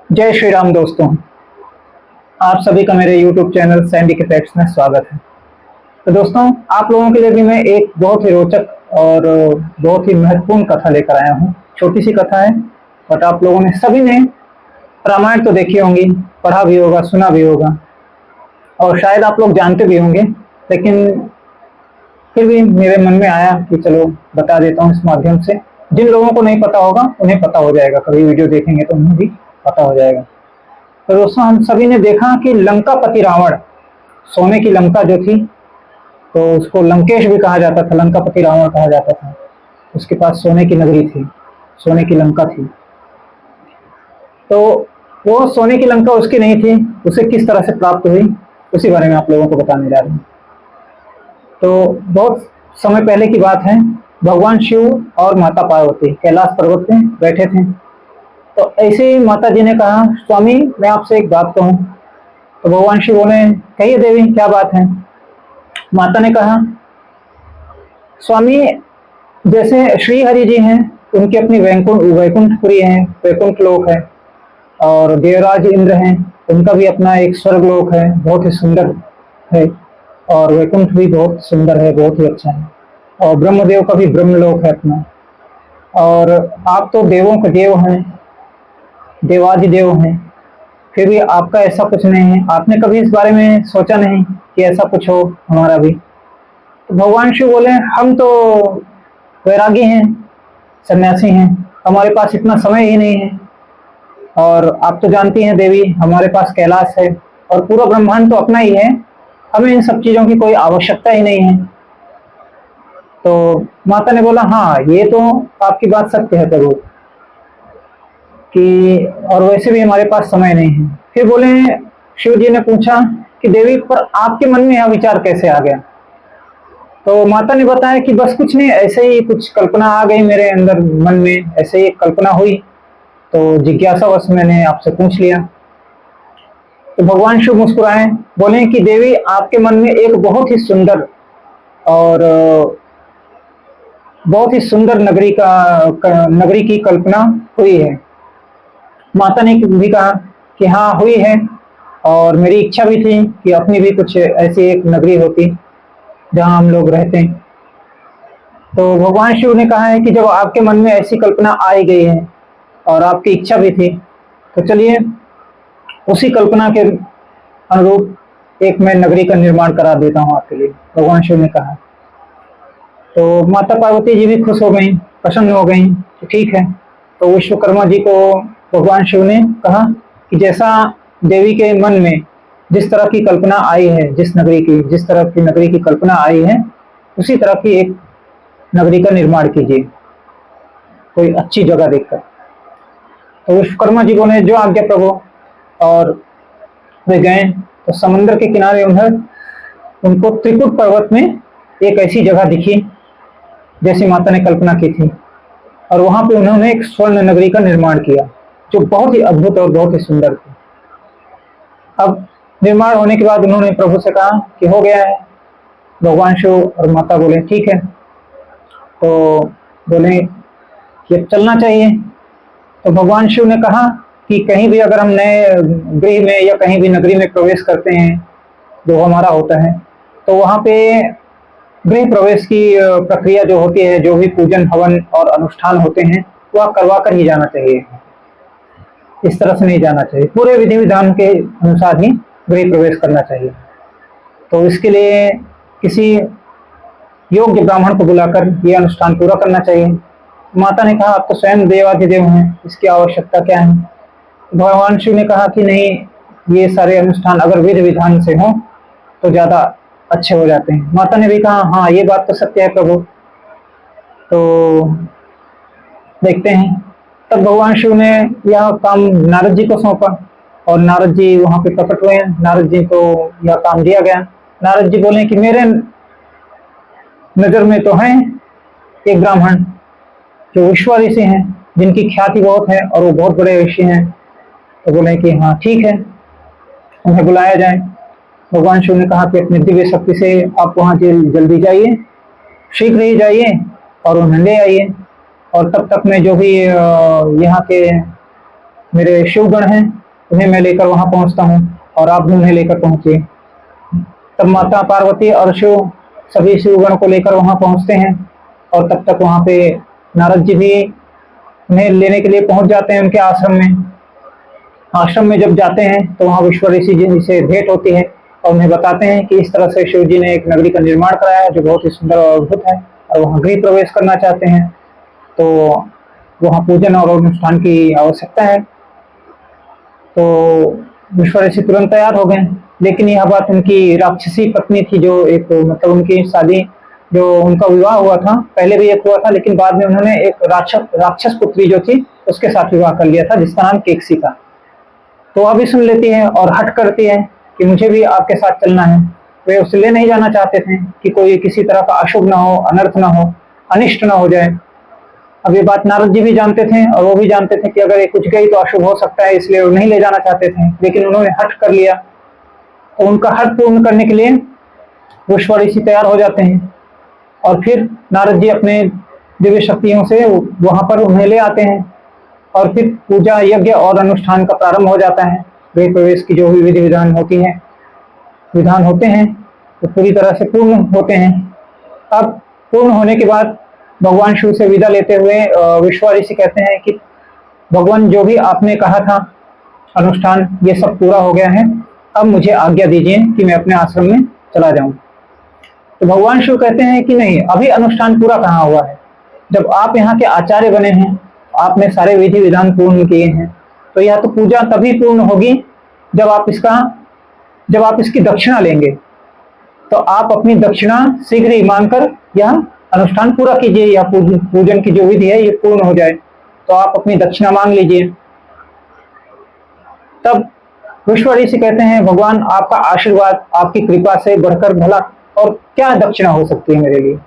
जय श्री राम दोस्तों। आप सभी का मेरे YouTube चैनल सैंडी के फैक्ट्स में स्वागत है। तो दोस्तों, आप लोगों के लिए भी मैं एक बहुत ही रोचक और बहुत ही महत्वपूर्ण कथा लेकर आया हूँ। छोटी सी कथा है, बट आप लोगों ने सभी ने रामायण तो देखी होंगी, पढ़ा भी होगा, सुना भी होगा और शायद आप लोग जानते भी होंगे, लेकिन फिर भी मेरे मन में आया कि चलो बता देता हूँ इस माध्यम से। जिन लोगों को नहीं पता होगा उन्हें पता हो जाएगा, कभी वीडियो देखेंगे तो उन्हें भी पता हो जाएगा। तो दोस्तों, हम सभी ने देखा कि लंकापति रावण, सोने की लंका जो थी, तो उसको लंकेश भी कहा जाता था, लंकापति रावण कहा जाता था। उसके पास सोने की नगरी थी, सोने की लंका थी। तो वो सोने की लंका उसकी नहीं थी, उसे किस तरह से प्राप्त हुई उसी बारे में आप लोगों को बताने जा रहे हैं। तो बहुत समय पहले की बात है, भगवान शिव और माता पार्वती कैलाश पर्वत पे बैठे थे। तो ऐसे ही माता जी ने कहा, स्वामी मैं आपसे एक बात कहूँ। तो भगवान शिव बोले, कहिए देवी क्या बात है। माता ने कहा, स्वामी जैसे श्री हरि जी हैं, उनकी अपनी वैकुंठपुरी है, वैकुंठ लोक है, और देवराज इंद्र हैं, उनका भी अपना एक स्वर्ग लोक है, बहुत ही सुंदर है, और वैकुंठ भी बहुत सुंदर है, बहुत ही अच्छा है, और ब्रह्मदेव का भी ब्रह्मलोक है अपना। और आप तो देवों के देव हैं, देवादिदेव हैं, फिर भी आपका ऐसा कुछ नहीं है। आपने कभी इस बारे में सोचा नहीं कि ऐसा कुछ हो हमारा भी। तो भगवान शिव बोले, हम तो वैरागी हैं, सन्यासी हैं, हमारे पास इतना समय ही नहीं है। और आप तो जानती हैं देवी, हमारे पास कैलाश है और पूरा ब्रह्मांड तो अपना ही है, हमें इन सब चीजों की कोई आवश्यकता ही नहीं है। तो माता ने बोला, हाँ ये तो आपकी बात सत्य है प्रभु, कि और वैसे भी हमारे पास समय नहीं है। फिर बोले, शिव जी ने पूछा कि देवी पर आपके मन में यह विचार कैसे आ गया। तो माता ने बताया कि बस कुछ नहीं, ऐसे ही कुछ कल्पना आ गई मेरे अंदर, मन में ऐसे ही कल्पना हुई, तो जिज्ञासावश मैंने आपसे पूछ लिया। तो भगवान शिव मुस्कुराए, बोले कि देवी आपके मन में एक बहुत ही सुंदर और बहुत ही सुंदर नगरी की कल्पना हुई है। माता ने भी कहा कि हाँ हुई है, और मेरी इच्छा भी थी कि अपनी भी कुछ ऐसी एक नगरी होती जहाँ हम लोग रहते हैं। तो भगवान शिव ने कहा है कि जब आपके मन में ऐसी कल्पना आ ही गई है और आपकी इच्छा भी थी, तो चलिए उसी कल्पना के अनुरूप एक मैं नगरी का निर्माण करा देता हूँ आपके लिए, भगवान शिव ने कहा। तो माता पार्वती जी भी खुश हो गई, प्रसन्न हो गई कि ठीक है। तो विश्वकर्मा जी को भगवान शिव ने कहा कि जैसा देवी के मन में जिस तरह की कल्पना आई है, जिस तरह की नगरी की कल्पना आई है, उसी तरह की एक नगरी का निर्माण कीजिए, कोई अच्छी जगह देखकर। तो विश्वकर्मा जी बोले, जो आज्ञा प्रभु। और वे गए, तो समुद्र के किनारे उनको त्रिकुट पर्वत में एक ऐसी जगह दिखी जैसी माता ने कल्पना की थी, और वहां पे उन्होंने एक स्वर्ण नगरी का निर्माण किया जो बहुत ही अद्भुत और बहुत ही सुंदर थी। अब निर्माण होने के बाद उन्होंने प्रभु से कहा कि हो गया है। भगवान शिव और माता बोले ठीक है। तो बोले कि अब चलना चाहिए। तो भगवान शिव ने कहा कि कहीं भी अगर हम नए गृह में या कहीं भी नगरी में प्रवेश करते हैं, जो हमारा होता है, तो वहां पे गृह प्रवेश की प्रक्रिया जो होती है, जो भी पूजन हवन और अनुष्ठान होते हैं, वह करवा कर ही जाना चाहिए। इस तरह से नहीं जाना चाहिए, पूरे विधि विधान के अनुसार ही गृह प्रवेश करना चाहिए। तो इसके लिए किसी योग्य ब्राह्मण को बुलाकर यह अनुष्ठान पूरा करना चाहिए। माता ने कहा, आप तो स्वयं देवाधिदेव हैं, इसकी आवश्यकता क्या है। भगवान शिव ने कहा कि नहीं, ये सारे अनुष्ठान अगर विधि विधान से हो तो ज्यादा अच्छे हो जाते हैं। माता ने भी कहा, हाँ ये बात तो सत्य है प्रभु। तो देखते हैं। तब भगवान शिव ने यह काम नारद जी को सौंपा, और नारद जी वहां पे प्रकट हुए। नारद जी को यह काम दिया गया। नारद जी बोले कि मेरे नजर में तो है एक ब्राह्मण जो विश्व ऋषि हैं, जिनकी ख्याति बहुत है और वो बहुत बड़े ऋषि हैं। तो बोले कि हाँ ठीक है, उन्हें बुलाया जाए। भगवान शिव ने कहा कि अपनी दिव्य शक्ति से आप वहां जल्दी जाइए, शीघ्र ही जाइए और उन्हें ले आइए। और तब तक मैं जो भी यहाँ के मेरे शिवगण हैं उन्हें मैं लेकर वहां पहुंचता हूँ और आप भी उन्हें लेकर पहुंचिए। तब माता पार्वती और शिव सभी शिवगण को लेकर वहां पहुंचते हैं और तब तक वहां पे नारद जी भी उन्हें लेने के लिए पहुंच जाते हैं उनके आश्रम में। आश्रम में जब जाते हैं तो वहां विश्व ऋषि जी से भेंट होती है और उन्हें बताते हैं कि इस तरह से शिव जी ने एक नगरी का निर्माण कराया है जो बहुत ही सुंदर और अद्भुत है और वहां गृह प्रवेश करना चाहते हैं, तो वहां पूजन और अनुष्ठान की आवश्यकता है। तो विश्व ऋषि तुरंत तैयार हो गए, लेकिन यह बात उनकी राक्षसी पत्नी थी जो एक मतलब उनकी शादी जो उनका विवाह हुआ था पहले भी एक हुआ था, लेकिन बाद में उन्होंने एक राक्षस पुत्री जो थी उसके साथ विवाह कर लिया था जिसका नाम केकसी था। तो वह भी सुन लेती है और हट करती है कि मुझे भी आपके साथ चलना है। वे उसे ले नहीं जाना चाहते थे कि कोई किसी तरह का अशुभ ना हो, अनर्थ ना हो, अनिष्ट ना हो जाए। अब ये बात नारद जी भी जानते थे और वो भी जानते थे कि अगर ये कुछ गई तो अशुभ हो सकता है, इसलिए वो नहीं ले जाना चाहते थे, लेकिन उन्होंने हट कर लिया। तो उनका हट पूर्ण करने के लिए विश्व ऋषि तैयार हो जाते हैं और फिर नारद जी अपने दिव्य शक्तियों से वहां पर उन्हें ले आते हैं और फिर पूजा यज्ञ और अनुष्ठान का प्रारंभ हो जाता है। गृह प्रवेश की जो भी विधि विधान होते हैं तो पूरी तरह से पूर्ण होते हैं। अब पूर्ण होने के बाद भगवान शिव से विदा लेते हुए विश्व ऋषि कहते हैं कि भगवान जो भी आपने कहा था अनुष्ठान ये सब पूरा हो गया है, अब मुझे आज्ञा दीजिए कि मैं अपने आश्रम में चला जाऊं। तो भगवान शिव कहते हैं कि नहीं, अभी अनुष्ठान पूरा कहाँ हुआ है, जब आप यहाँ के आचार्य बने हैं, आपने सारे विधि विधान पूर्ण किए हैं, तो यह तो पूजा तभी पूर्ण होगी जब आप इसकी दक्षिणा लेंगे। तो आप अपनी दक्षिणा शीघ्र ही मांगकर यह अनुष्ठान पूरा कीजिए, यह पूजन की जो विधि है ये पूर्ण हो जाए, तो आप अपनी दक्षिणा मांग लीजिए। तब विश्व ऋषि कहते हैं भगवान आपका आशीर्वाद, आपकी कृपा से बढ़कर भला और क्या दक्षिणा हो सकती है मेरे लिए,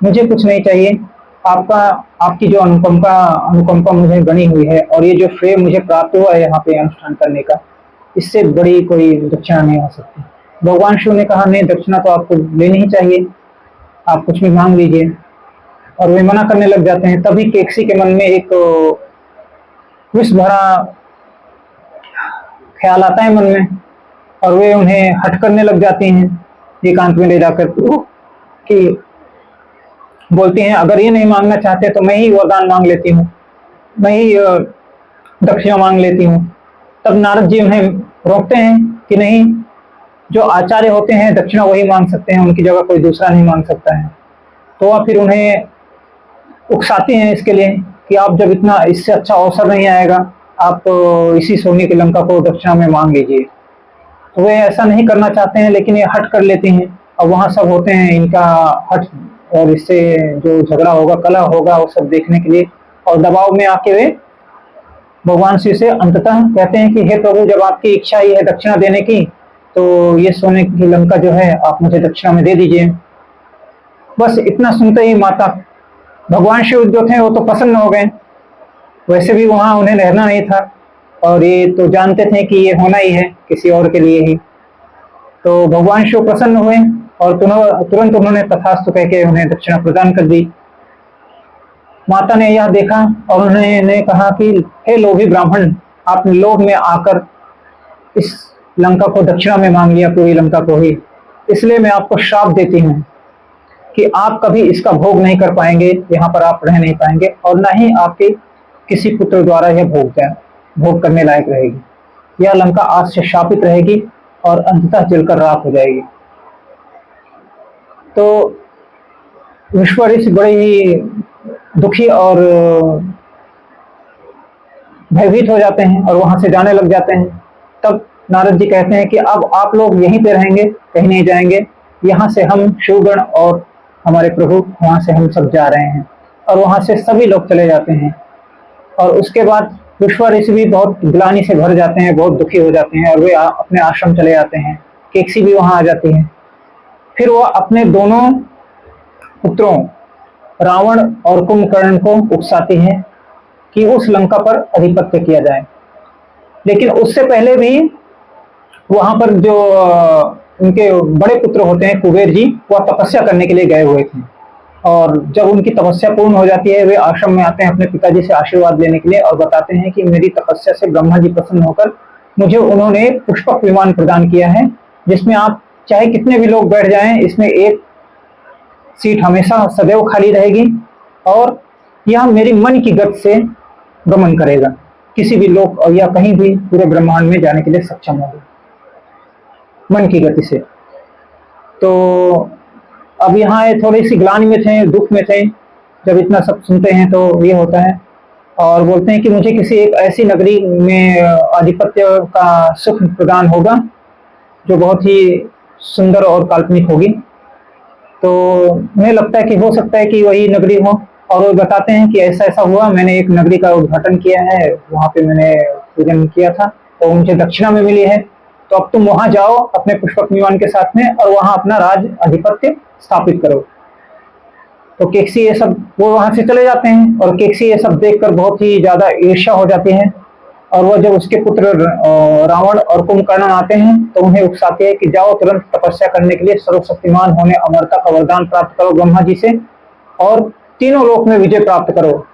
मुझे कुछ नहीं चाहिए। आपकी जो अनुकंपा मुझे बनी हुई है और ये जो श्रेय मुझे प्राप्त हुआ है यहाँ पे अनुष्ठान करने का, इससे बड़ी कोई दक्षिणा नहीं हो सकती। भगवान शिव ने कहा नहीं, दक्षिणा तो आपको लेनी ही चाहिए, आप कुछ भी मांग लीजिए। और वे मना करने लग जाते हैं। तभी केकसी के मन में एक विष भरा ख्याल आता है मन में और वे उन्हें हट करने लग जाती हैं एकांत में ले जाकर कि बोलती हैं अगर ये नहीं मांगना चाहते तो मैं ही वरदान मांग लेती हूँ, मैं ही दक्षिणा मांग लेती हूँ। तब नारद जी उन्हें रोकते हैं कि नहीं, जो आचार्य होते हैं दक्षिणा वही मांग सकते हैं, उनकी जगह कोई दूसरा नहीं मांग सकता है। तो वह फिर उन्हें उकसाती हैं इसके लिए कि आप जब इतना, इससे अच्छा अवसर नहीं आएगा, आप इसी सोने की लंका को दक्षिणा में मांग लीजिए। तो वे ऐसा नहीं करना चाहते हैं, लेकिन ये हट कर लेती हैं। और वहाँ सब होते हैं इनका हट और इससे जो झगड़ा होगा, कलह होगा, वो सब देखने के लिए, और दबाव में आके वे भगवान शिव से अंततः कहते हैं कि हे प्रभु, जब आपकी इच्छा ही है दक्षिणा देने की, तो ये सोने की लंका जो है आप मुझे दक्षिणा में दे दीजिए। बस इतना सुनते ही माता भगवान शिव जो थे वो तो प्रसन्न हो गए, वैसे भी वहां उन्हें रहना नहीं था और ये तो जानते थे कि ये होना ही है किसी और के लिए ही। तो भगवान शिव प्रसन्न हुए और तुरंत उन्होंने तथास्तु कह के उन्हें दक्षिणा प्रदान कर दी। माता ने यह देखा और उन्होंने कहा कि हे लोभी ब्राह्मण, आपने लोभ में आकर इस लंका को दक्षिणा में मांग लिया, पूरी लंका को ही, इसलिए मैं आपको श्राप देती हूँ कि आप कभी इसका भोग नहीं कर पाएंगे, यहाँ पर आप रह नहीं पाएंगे और न ही आपके किसी पुत्र द्वारा यह भोग करने लायक रहेगी। यह लंका आज से शापित रहेगी और अंततः जलकर राख हो जाएगी। तो विश्व ऋषि बड़े ही दुखी और भयभीत हो जाते हैं और वहां से जाने लग जाते हैं। तब नारद जी कहते हैं कि अब आप लोग यहीं पे रहेंगे, कहीं नहीं जाएंगे, यहाँ से हम शिवगण और हमारे प्रभु वहां से हम सब जा रहे हैं। और वहां से सभी लोग चले जाते हैं और उसके बाद विश्व ऋषि भी बहुत ग्लानि से भर जाते हैं, बहुत दुखी हो जाते हैं और वे अपने आश्रम चले जाते हैं। केकसी भी वहां आ जाती है। फिर वो अपने दोनों पुत्रों रावण और कुंभकर्ण को उकसाती है कि उस लंका पर अधिपत्य किया जाए। लेकिन उससे पहले भी वहां पर जो उनके बड़े पुत्र होते हैं कुबेर जी, वह तपस्या करने के लिए गए हुए थे। और जब उनकी तपस्या पूर्ण हो जाती है वे आश्रम में आते हैं अपने पिताजी से आशीर्वाद लेने के लिए और बताते हैं कि मेरी तपस्या से ब्रह्मा जी प्रसन्न होकर मुझे उन्होंने पुष्पक विमान प्रदान किया है, जिसमें आप चाहे कितने भी लोग बैठ जाएं इसमें एक सीट हमेशा सदैव खाली रहेगी और यह मेरी मन की गति से गमन करेगा, किसी भी लोग या कहीं भी पूरे ब्रह्मांड में जाने के लिए सक्षम होगा मन की गति से। तो अब यहाँ थोड़ी सी ग्लानि में थे, दुख में थे, जब इतना सब सुनते हैं तो ये होता है और बोलते हैं कि मुझे किसी एक ऐसी नगरी में आधिपत्य का सुख प्रदान होगा जो बहुत ही सुंदर और काल्पनिक होगी। तो मुझे लगता है कि हो सकता है कि वही नगरी हो और वो बताते हैं कि ऐसा ऐसा हुआ, मैंने एक नगरी का उद्घाटन किया है, वहाँ पे मैंने पूजन किया था और मुझे दक्षिणा में मिली है, तो अब तुम वहां जाओ अपने पुष्पक विमान के साथ में और वहां अपना राज आधिपत्य स्थापित करो। तो केकसी ये सब वो वहां से चले जाते हैं और केकसी ये सब देखकर बहुत ही ज्यादा ईर्ष्या हो जाती है और वह जब उसके पुत्र रावण और कुंभकर्ण आते हैं तो उन्हें उकसाते हैं कि जाओ तुरंत तपस्या करने के लिए सर्वशक्तिमान होने अमरता का वरदान प्राप्त करो ब्रह्मा जी से और तीनों लोक में विजय प्राप्त करो।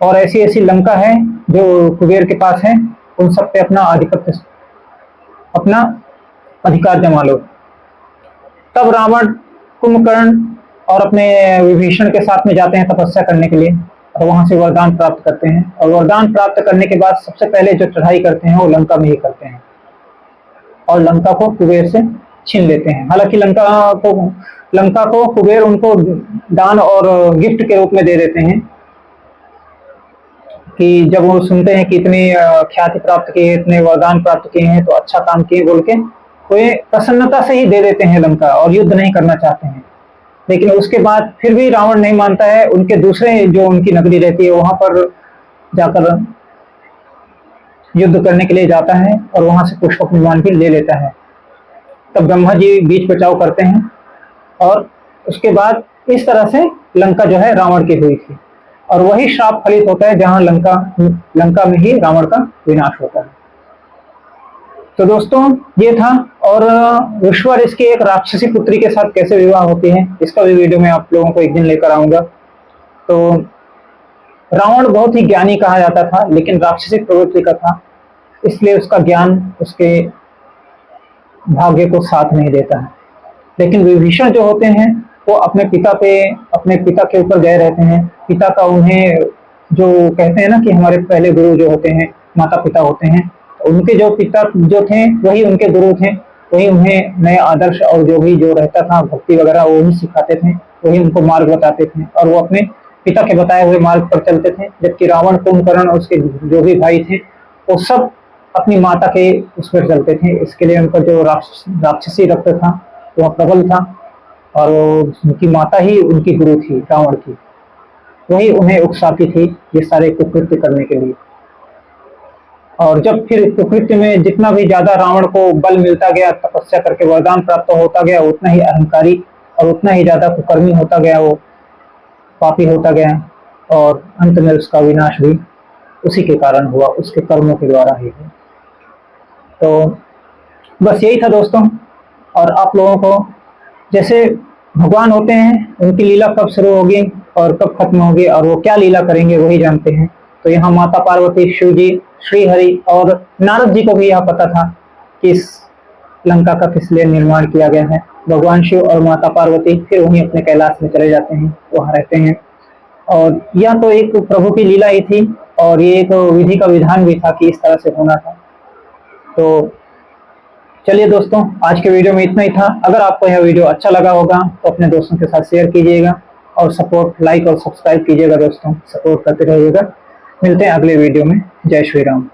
और ऐसी ऐसी लंका है जो कुबेर के पास है, उन सब पे अपना आधिपत्य अपना अधिकार जमा लो। तब रावण कुंभकर्ण और अपने विभीषण के साथ में जाते हैं तपस्या करने के लिए और वहां से वरदान प्राप्त करते हैं और वरदान प्राप्त करने के बाद सबसे पहले जो चढ़ाई करते हैं वो लंका में ही करते हैं और लंका को कुबेर से छीन लेते हैं। हालांकि लंका को कुबेर उनको दान और गिफ्ट के रूप में दे देते हैं कि जब वो सुनते हैं कि इतनी ख्याति प्राप्त की है, इतने वरदान प्राप्त किए हैं तो अच्छा काम किए बोल के वे प्रसन्नता से ही दे देते हैं लंका और युद्ध नहीं करना चाहते हैं। लेकिन उसके बाद फिर भी रावण नहीं मानता है, उनके दूसरे जो उनकी नगरी रहती है वहां पर जाकर युद्ध करने के लिए जाता है और वहां से पुष्पक विमान भी ले लेता है। तब ब्रह्मा जी बीच बचाव करते हैं और उसके बाद इस तरह से लंका जो है रावण की हुई थी और वही श्राप फलित होता है जहां लंका में ही रावण का विनाश होता है। तो दोस्तों ये था और विश्वर इसकी एक राक्षसी पुत्री के साथ कैसे विवाह होती है इसका भी वीडियो मैं आप लोगों को एक दिन लेकर आऊंगा। तो रावण बहुत ही ज्ञानी कहा जाता था लेकिन राक्षसी प्रवृत्ति का था, इसलिए उसका ज्ञान उसके भाग्य को साथ नहीं देता है। लेकिन विभीषण जो होते हैं वो अपने पिता के ऊपर गए रहते हैं। पिता का उन्हें जो कहते हैं ना कि हमारे पहले गुरु जो होते हैं माता पिता होते हैं, उनके जो पिता जो थे वही उनके गुरु थे, वही उन्हें नए आदर्श और जो रहता था भक्ति वगैरह वो ही सिखाते थे, वही उनको मार्ग बताते थे और वो अपने पिता के बताए हुए मार्ग पर चलते थे। जबकि रावण कुंभकर्ण और उसके जो भी भाई थे वो सब अपनी माता के उस पर चलते थे। इसके लिए उनका जो राक्षसी रक्त था वह प्रबल था और उनकी माता ही उनकी गुरु थी रावण की, वही उन्हें उकसाती थी ये सारे कुकृत्य करने के लिए। और जब फिर कुकृत्य में जितना भी ज्यादा रावण को बल मिलता गया, तपस्या करके वरदान प्राप्त होता गया, उतना ही अहंकारी और उतना ही ज्यादा कुकर्मी होता गया, वो पापी होता गया और अंत में उसका विनाश भी उसी के कारण हुआ, उसके कर्मों के द्वारा ही हुआ। तो बस यही था दोस्तों। और आप लोगों को जैसे भगवान होते हैं उनकी लीला कब शुरू होगी और कब खत्म होगी और वो क्या लीला करेंगे वही जानते हैं। तो यहाँ माता पार्वती, शिव जी, श्री हरि और नारद जी को भी यह पता था कि इस लंका का किस लिए निर्माण किया गया है। भगवान शिव और माता पार्वती फिर वहीं अपने कैलाश में चले जाते हैं, वहां रहते हैं। और यह तो एक प्रभु की लीला ही थी और ये एक विधि का विधान भी था कि इस तरह से होना था। तो चलिए दोस्तों, आज के वीडियो में इतना ही था। अगर आपको यह वीडियो अच्छा लगा होगा तो अपने दोस्तों के साथ शेयर कीजिएगा और लाइक और सब्सक्राइब कीजिएगा दोस्तों, सपोर्ट करते रहिएगा। मिलते हैं अगले वीडियो में। जय श्री राम।